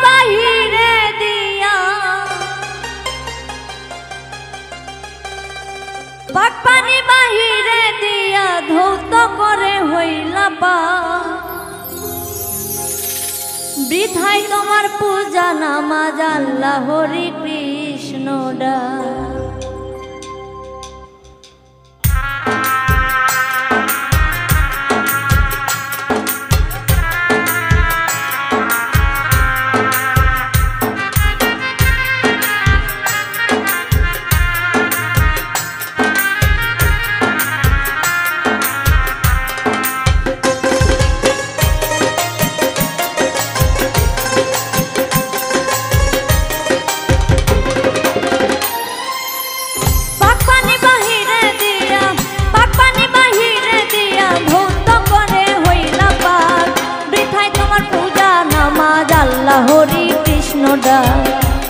বাহিরে দিয়া পাক পানি বাহিরে দিয়া ধৌত করে হইলা পা বৃথায় তোমার পূজা নামাজ আল্লাহ হরি কৃষ্ণ ডা হরি কৃষ্ণ ডা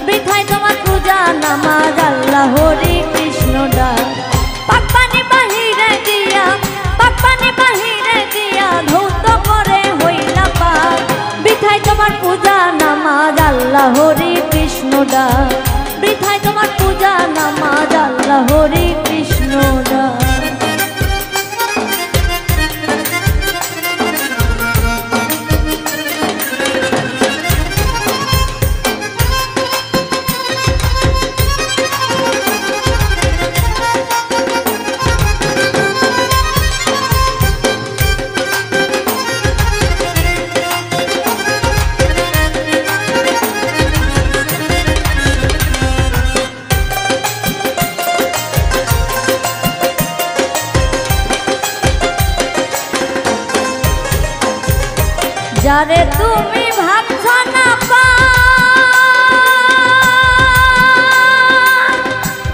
বৃথায় তোমার পূজা নামাজ আল্লাহ হরি কৃষ্ণ ডা পাক পানি বাহিরে দিয়া পাক পানি বাহিরে দিয়া ধৌত করে হইলা পাক বৃথায় তোমার পূজা নামাজ আল্লাহ হরি কৃষ্ণ ডা বৃথায় তোমার পূজা নামাজ আল্লাহ হরি কৃষ্ণ ডা যারে তুমি ভাবছ না পা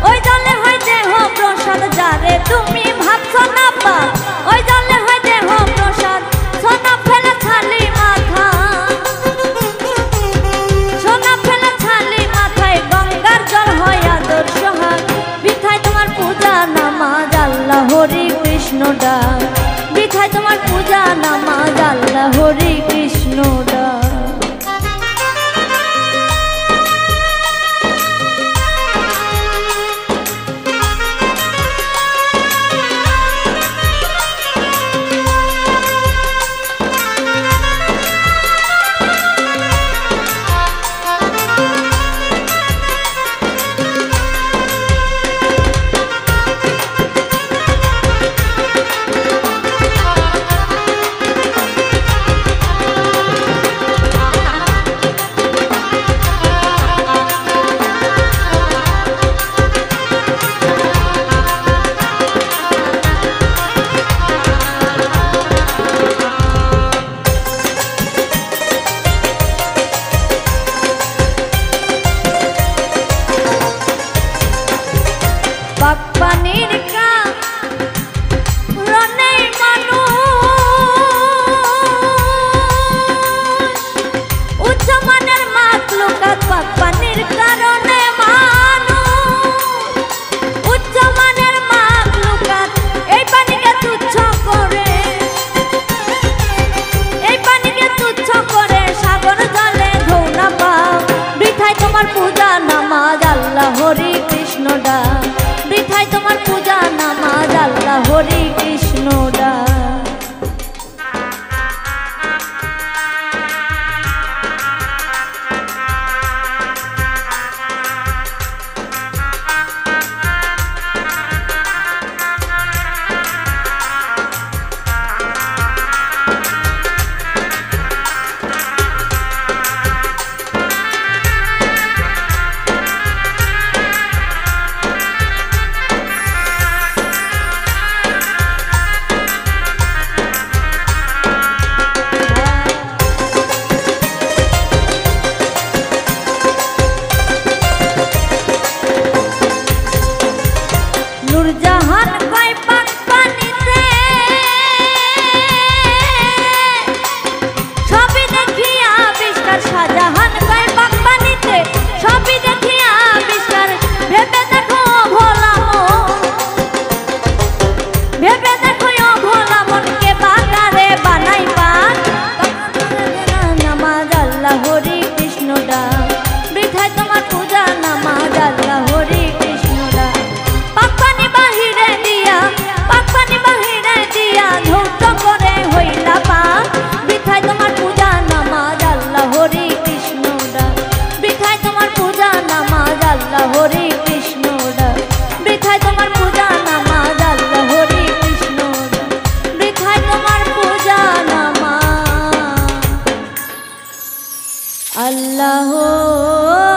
ওই জলে হয় দেহ প্রসাদ যারে তুমি ভাবছ না পা ওই জলে হয় দেহ প্রসাদ সোনা ফেলে ছালি মাথা সোনা ফেলে ছালি মাথায় গঙ্গার জল হয় আদর্শ হাত বৃথায় তোমার পূজা নামাজ আল্লাহ হরি কৃষ্ণ ডা বৃথায় তোমার পূজা নামাজ আল্লাহ হরি কৃষ্ণ ডা আল্লাহ